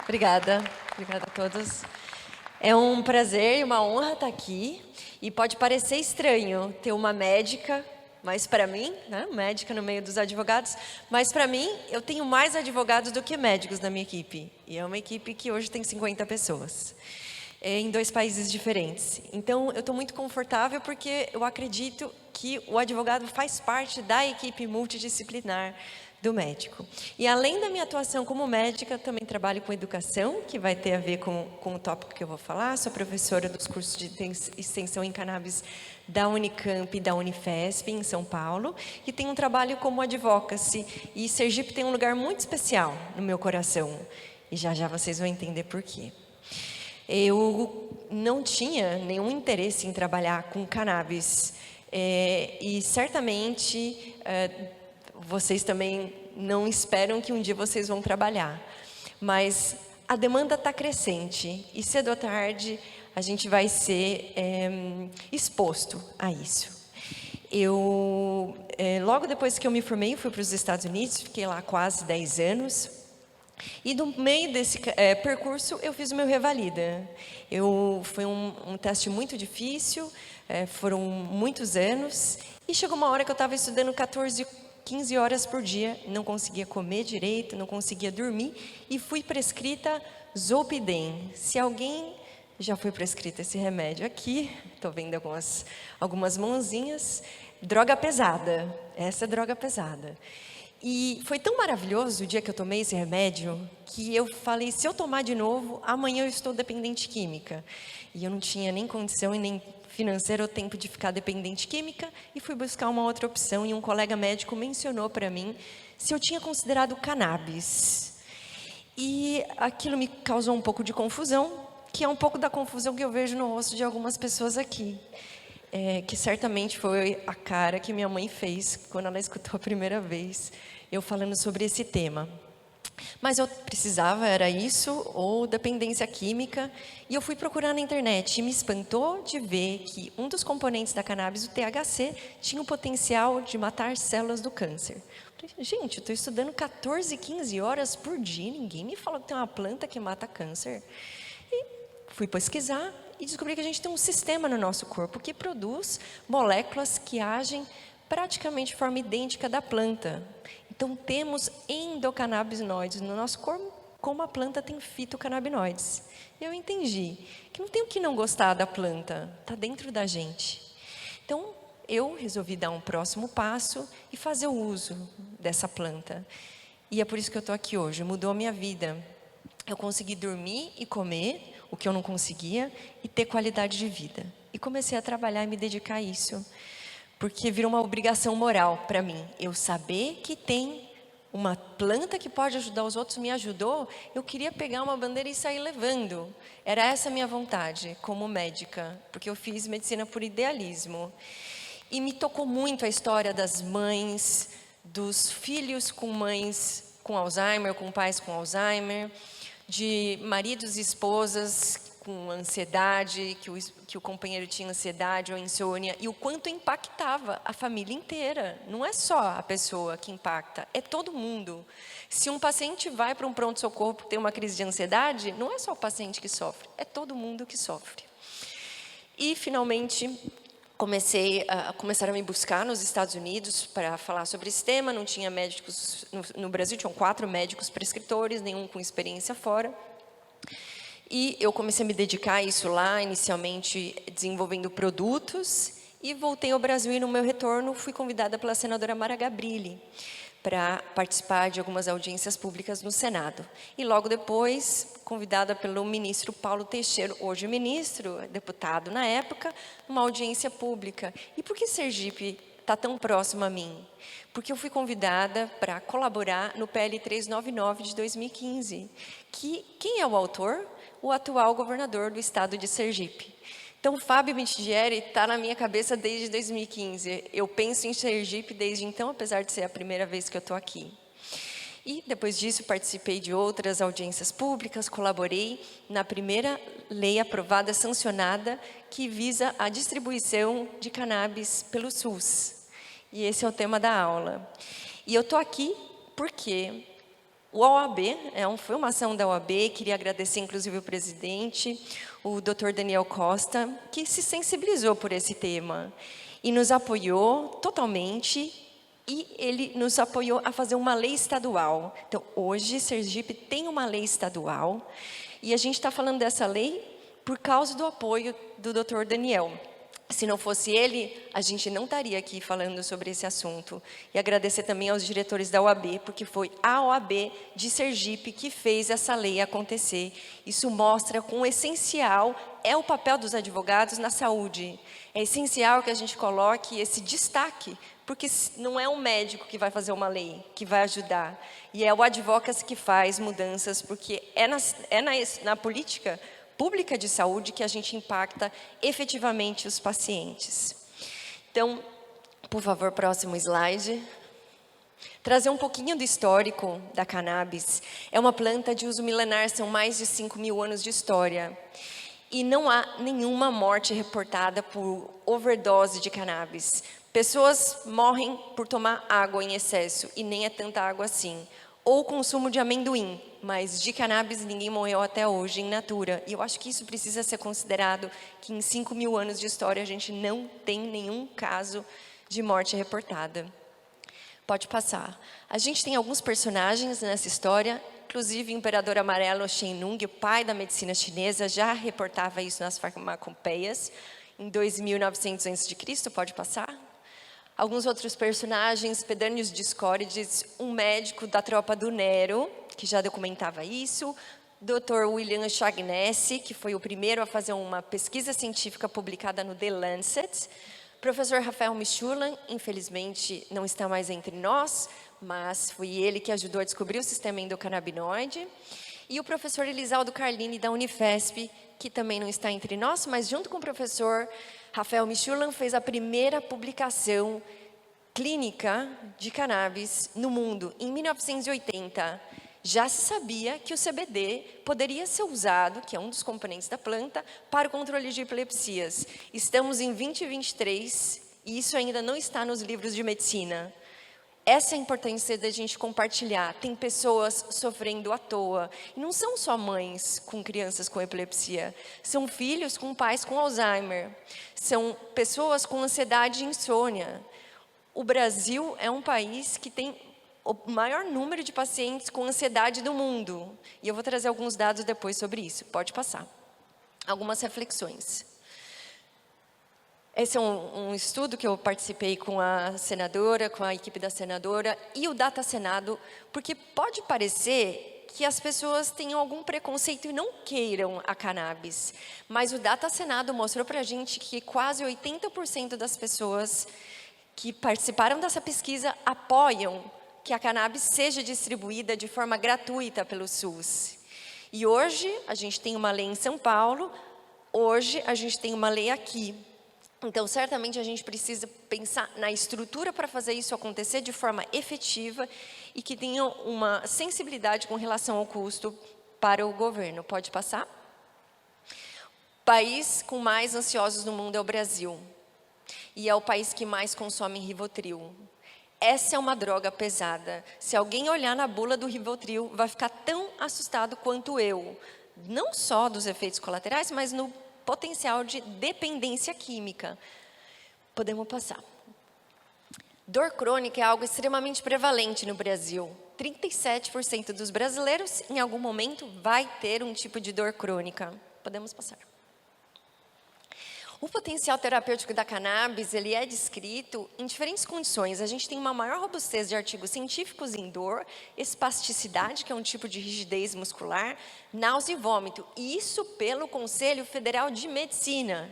Obrigada. Obrigada a todos. É um prazer e uma honra estar aqui. E pode parecer estranho ter uma médica, mas para mim, né, médica no meio dos advogados, mas para mim, eu tenho mais advogados do que médicos na minha equipe. E é uma equipe que hoje tem 50 pessoas, em 2 países diferentes. Então, eu estou muito confortável porque eu acredito que o advogado faz parte da equipe multidisciplinar do médico. E além da minha atuação como médica, também trabalho com educação, que vai ter a ver com o tópico que eu vou falar. Sou professora dos cursos de extensão em cannabis da Unicamp e da Unifesp, em São Paulo. E tenho um trabalho como advocacy. E Sergipe tem um lugar muito especial no meu coração. E já já vocês vão entender por quê. Eu não tinha nenhum interesse em trabalhar com cannabis. E certamente vocês também não esperam que um dia vocês vão trabalhar. Mas a demanda está crescente e cedo ou tarde a gente vai ser exposto a isso. Logo depois que eu me formei, fui para os Estados Unidos, fiquei lá quase 10 anos. E no meio desse percurso, eu fiz o meu revalida. Foi um teste muito difícil, foram muitos anos. E chegou uma hora que eu estava estudando 15 horas por dia, não conseguia comer direito, não conseguia dormir. E fui prescrita Zolpidem. Se alguém já foi prescrita esse remédio aqui, estou vendo algumas mãozinhas, droga pesada. Essa é droga pesada. E foi tão maravilhoso o dia que eu tomei esse remédio, que eu falei, se eu tomar de novo, amanhã eu estou dependente química. E eu não tinha nem condição e nem financeiro ou tempo de ficar dependente química, e fui buscar uma outra opção, e um colega médico mencionou para mim se eu tinha considerado cannabis. E aquilo me causou um pouco de confusão, que é um pouco da confusão que eu vejo no rosto de algumas pessoas aqui. Que certamente foi a cara que minha mãe fez quando ela escutou a primeira vez eu falando sobre esse tema. Mas eu precisava, era isso, ou dependência química, e eu fui procurar na internet, e me espantou de ver que um dos componentes da cannabis, o THC, tinha o potencial de matar células do câncer. Falei, gente, eu estou estudando 14, 15 horas por dia, ninguém me falou que tem uma planta que mata câncer. E fui pesquisar, e descobri que a gente tem um sistema no nosso corpo que produz moléculas que agem praticamente de forma idêntica da planta. Então, temos endocannabinoides no nosso corpo, como a planta tem fitocannabinoides. Eu entendi que não tem o que não gostar da planta, está dentro da gente. Então, eu resolvi dar um próximo passo e fazer o uso dessa planta. E é por isso que eu estou aqui hoje, mudou a minha vida. Eu consegui dormir e comer o que eu não conseguia e ter qualidade de vida. E comecei a trabalhar e me dedicar a isso. Porque virou uma obrigação moral para mim. Eu saber que tem uma planta que pode ajudar os outros, me ajudou. Eu queria pegar uma bandeira e sair levando. Era essa a minha vontade como médica. Porque eu fiz medicina por idealismo. E me tocou muito a história das mães, dos filhos com mães com Alzheimer, com pais com Alzheimer, de maridos e esposas com ansiedade, que o companheiro tinha ansiedade ou insônia, e o quanto impactava a família inteira. Não é só a pessoa que impacta, é todo mundo. Se um paciente vai para um pronto-socorro porque tem uma crise de ansiedade, não é só o paciente que sofre, é todo mundo que sofre. E, finalmente, começaram a me buscar nos Estados Unidos para falar sobre esse tema. Não tinha médicos, no Brasil tinham 4 médicos prescritores, nenhum com experiência fora. E eu comecei a me dedicar a isso lá, inicialmente desenvolvendo produtos, e voltei ao Brasil e no meu retorno fui convidada pela senadora Mara Gabrilli para participar de algumas audiências públicas no Senado. E logo depois, convidada pelo ministro Paulo Teixeira, hoje ministro, deputado na época, numa audiência pública. E por que Sergipe está tão próximo a mim? Porque eu fui convidada para colaborar no PL 399 de 2015. Quem é o autor? O atual governador do estado de Sergipe. Então, Fábio Mitidieri está na minha cabeça desde 2015. Eu penso em Sergipe desde então, apesar de ser a primeira vez que eu estou aqui. E, depois disso, participei de outras audiências públicas, colaborei na primeira lei aprovada, sancionada, que visa a distribuição de cannabis pelo SUS. E esse é o tema da aula. E eu estou aqui porque o OAB, foi uma ação da OAB, queria agradecer inclusive o presidente, o Dr. Daniel Costa, que se sensibilizou por esse tema e nos apoiou totalmente, e ele nos apoiou a fazer uma lei estadual. Então, hoje, Sergipe tem uma lei estadual, e a gente está falando dessa lei por causa do apoio do Dr. Daniel. Se não fosse ele, a gente não estaria aqui falando sobre esse assunto. E agradecer também aos diretores da OAB, porque foi a OAB de Sergipe que fez essa lei acontecer. Isso mostra quão essencial é o papel dos advogados na saúde. É essencial que a gente coloque esse destaque, porque não é um médico que vai fazer uma lei, que vai ajudar. E é o advocacy que faz mudanças, porque na política pública de saúde que a gente impacta efetivamente os pacientes. Então, por favor, próximo slide. Trazer um pouquinho do histórico da cannabis. É uma planta de uso milenar, são mais de 5.000 anos de história. E não há nenhuma morte reportada por overdose de cannabis. Pessoas morrem por tomar água em excesso, e nem é tanta água assim. Ou consumo de amendoim, mas de cannabis ninguém morreu até hoje in natura. E eu acho que isso precisa ser considerado, que em 5.000 anos de história a gente não tem nenhum caso de morte reportada. Pode passar. A gente tem alguns personagens nessa história, inclusive o Imperador Amarelo Shen Nung, o pai da medicina chinesa, já reportava isso nas farmacopeias, em 2900 a.C., pode passar. Alguns outros personagens, Pedânios Discórides, um médico da tropa do Nero, que já documentava isso, Dr. William Shaughnessy, que foi o primeiro a fazer uma pesquisa científica publicada no The Lancet, professor Raphael Mechoulam, infelizmente não está mais entre nós, mas foi ele que ajudou a descobrir o sistema endocannabinoide, e o professor Elisaldo Carlini, da Unifesp, que também não está entre nós, mas junto com o professor Raphael Mechoulam fez a primeira publicação clínica de cannabis no mundo, em 1980. Já se sabia que o CBD poderia ser usado, que é um dos componentes da planta, para o controle de epilepsias. Estamos em 2023 e isso ainda não está nos livros de medicina. Essa é a importância da gente compartilhar. Tem pessoas sofrendo à toa. E não são só mães com crianças com epilepsia. São filhos com pais com Alzheimer. São pessoas com ansiedade e insônia. O Brasil é um país que tem o maior número de pacientes com ansiedade do mundo. E eu vou trazer alguns dados depois sobre isso. Pode passar. Algumas reflexões. Esse é um estudo que eu participei com a senadora, com a equipe da senadora e o Data Senado, porque pode parecer que as pessoas tenham algum preconceito e não queiram a cannabis. Mas o Data Senado mostrou para a gente que quase 80% das pessoas que participaram dessa pesquisa apoiam que a cannabis seja distribuída de forma gratuita pelo SUS. E hoje a gente tem uma lei em São Paulo, hoje a gente tem uma lei aqui. Então, certamente, a gente precisa pensar na estrutura para fazer isso acontecer de forma efetiva e que tenha uma sensibilidade com relação ao custo para o governo. Pode passar? O país com mais ansiosos no mundo é o Brasil. E é o país que mais consome Rivotril. Essa é uma droga pesada. Se alguém olhar na bula do Rivotril, vai ficar tão assustado quanto eu. Não só dos efeitos colaterais, mas no potencial de dependência química. Podemos passar. Dor crônica é algo extremamente prevalente no Brasil. 37% dos brasileiros, em algum momento, vai ter um tipo de dor crônica. Podemos passar. O potencial terapêutico da cannabis, ele é descrito em diferentes condições. A gente tem uma maior robustez de artigos científicos em dor, espasticidade, que é um tipo de rigidez muscular, náusea e vômito. Isso pelo Conselho Federal de Medicina.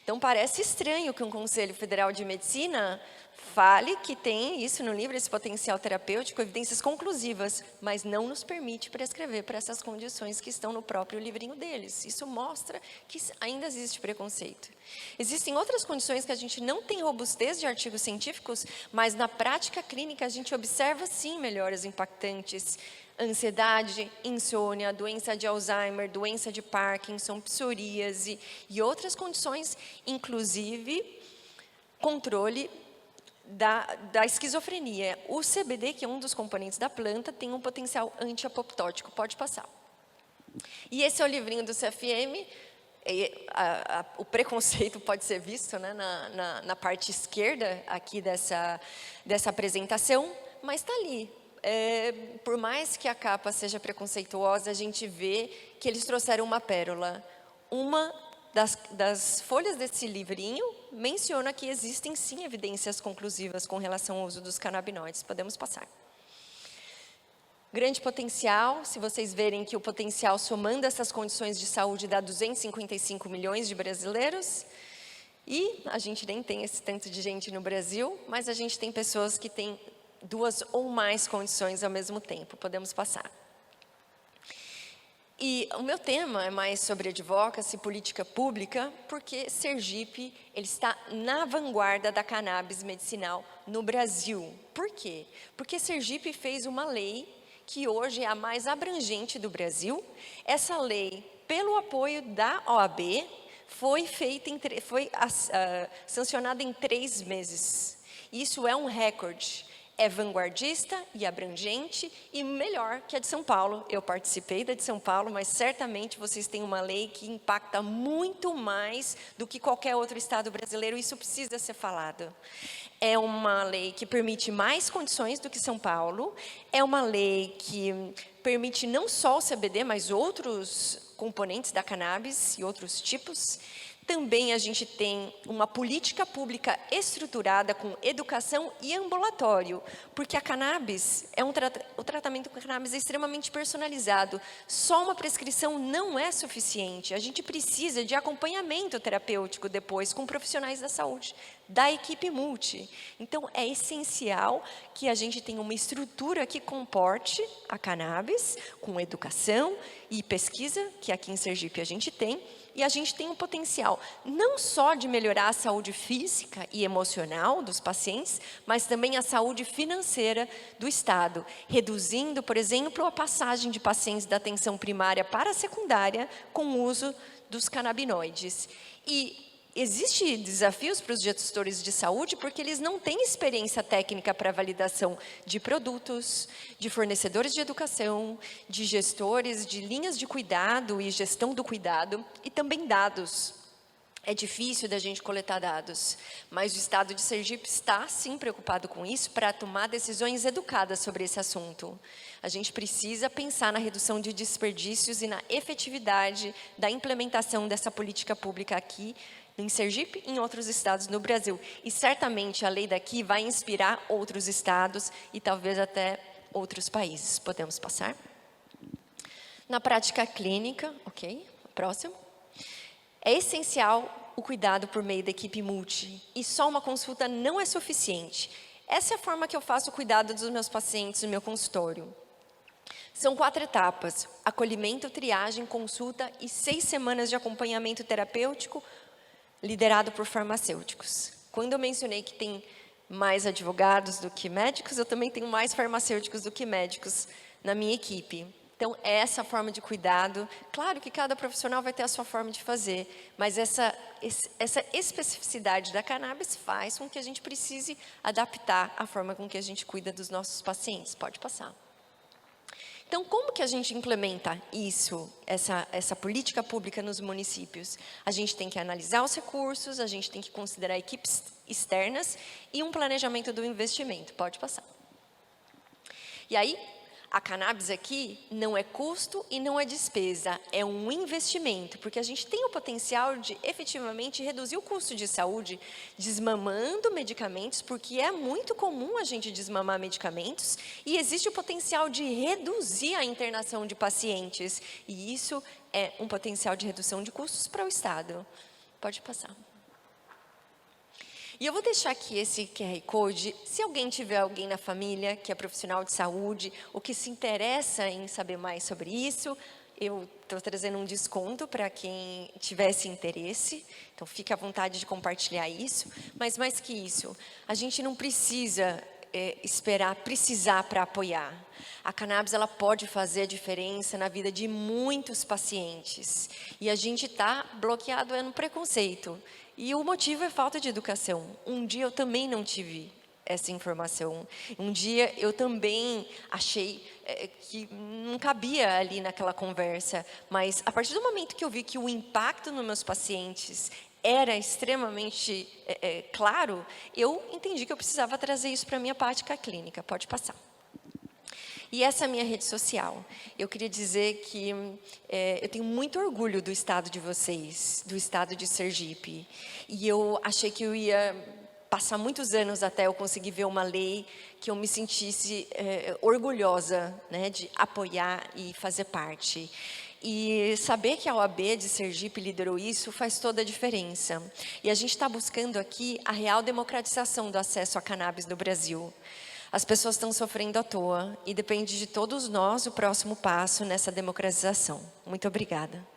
Então, parece estranho que um Conselho Federal de Medicina fale que tem isso no livro, esse potencial terapêutico, evidências conclusivas, mas não nos permite prescrever para essas condições que estão no próprio livrinho deles. Isso mostra que ainda existe preconceito. Existem outras condições que a gente não tem robustez de artigos científicos, mas na prática clínica a gente observa sim melhoras impactantes. Ansiedade, insônia, doença de Alzheimer, doença de Parkinson, psoríase e outras condições, inclusive controle da esquizofrenia. O CBD, que é um dos componentes da planta, tem um potencial antiapoptótico. Pode passar. E esse é o livrinho do CFM. O preconceito pode ser visto, né, na parte esquerda aqui dessa apresentação, mas está ali. Por mais que a capa seja preconceituosa, a gente vê que eles trouxeram uma pérola. Uma das folhas desse livrinho menciona que existem sim evidências conclusivas com relação ao uso dos canabinoides. Podemos passar. Grande potencial, se vocês verem que o potencial somando essas condições de saúde dá 255 milhões de brasileiros. E a gente nem tem esse tanto de gente no Brasil, mas a gente tem pessoas que têm 2 ou mais condições ao mesmo tempo. Podemos passar. E o meu tema é mais sobre advocacy, política pública, porque Sergipe ele está na vanguarda da cannabis medicinal no Brasil. Por quê? Porque Sergipe fez uma lei que hoje é a mais abrangente do Brasil. Essa lei, pelo apoio da OAB, foi sancionada em 3 meses. Isso é um recorde. É vanguardista e abrangente e melhor que a de São Paulo. Eu participei da de São Paulo, mas certamente vocês têm uma lei que impacta muito mais do que qualquer outro estado brasileiro. Isso precisa ser falado. É uma lei que permite mais condições do que São Paulo. É uma lei que permite não só o CBD, mas outros componentes da cannabis e outros tipos. Também a gente tem uma política pública estruturada com educação e ambulatório, porque a cannabis, o tratamento com cannabis é extremamente personalizado. Só uma prescrição não é suficiente. A gente precisa de acompanhamento terapêutico depois com profissionais da saúde, da equipe multi. Então, é essencial que a gente tenha uma estrutura que comporte a cannabis com educação e pesquisa, que aqui em Sergipe a gente tem. E a gente tem um potencial não só de melhorar a saúde física e emocional dos pacientes, mas também a saúde financeira do Estado, reduzindo, por exemplo, a passagem de pacientes da atenção primária para a secundária com o uso dos canabinoides. E existem desafios para os gestores de saúde porque eles não têm experiência técnica para validação de produtos, de fornecedores de educação, de gestores de linhas de cuidado e gestão do cuidado e também dados. É difícil da gente coletar dados, mas o Estado de Sergipe está sim preocupado com isso para tomar decisões educadas sobre esse assunto. A gente precisa pensar na redução de desperdícios e na efetividade da implementação dessa política pública aqui em Sergipe e em outros estados no Brasil. E certamente a lei daqui vai inspirar outros estados e talvez até outros países. Podemos passar? Na prática clínica, ok, próximo. É essencial o cuidado por meio da equipe multi. E só uma consulta não é suficiente. Essa é a forma que eu faço o cuidado dos meus pacientes no meu consultório. São 4 etapas: acolhimento, triagem, consulta e 6 semanas de acompanhamento terapêutico liderado por farmacêuticos. Quando eu mencionei que tem mais advogados do que médicos, eu também tenho mais farmacêuticos do que médicos na minha equipe. Então, é essa forma de cuidado. Claro que cada profissional vai ter a sua forma de fazer, mas essa especificidade da cannabis faz com que a gente precise adaptar a forma com que a gente cuida dos nossos pacientes. Pode passar. Então, como que a gente implementa isso, essa política pública nos municípios? A gente tem que analisar os recursos, a gente tem que considerar equipes externas e um planejamento do investimento. Pode passar. E aí, a cannabis aqui não é custo e não é despesa, é um investimento, porque a gente tem o potencial de efetivamente reduzir o custo de saúde desmamando medicamentos, porque é muito comum a gente desmamar medicamentos, e existe o potencial de reduzir a internação de pacientes, e isso é um potencial de redução de custos para o Estado. Pode passar. E eu vou deixar aqui esse QR Code, se alguém tiver alguém na família que é profissional de saúde, ou que se interessa em saber mais sobre isso, eu estou trazendo um desconto para quem tivesse interesse, então fique à vontade de compartilhar isso, mas mais que isso, a gente não precisa precisar para apoiar. A cannabis ela pode fazer a diferença na vida de muitos pacientes, e a gente está bloqueado no preconceito. E o motivo é falta de educação. Um dia eu também não tive essa informação. Um dia eu também achei que não cabia ali naquela conversa, mas a partir do momento que eu vi que o impacto nos meus pacientes era extremamente claro, eu entendi que eu precisava trazer isso para a minha prática clínica. Pode passar. E essa é a minha rede social. Eu queria dizer que eu tenho muito orgulho do estado de vocês, do estado de Sergipe. E eu achei que eu ia passar muitos anos até eu conseguir ver uma lei que eu me sentisse orgulhosa, né, de apoiar e fazer parte. E saber que a OAB de Sergipe liderou isso faz toda a diferença. E a gente está buscando aqui a real democratização do acesso a cannabis no Brasil. As pessoas estão sofrendo à toa e depende de todos nós o próximo passo nessa democratização. Muito obrigada.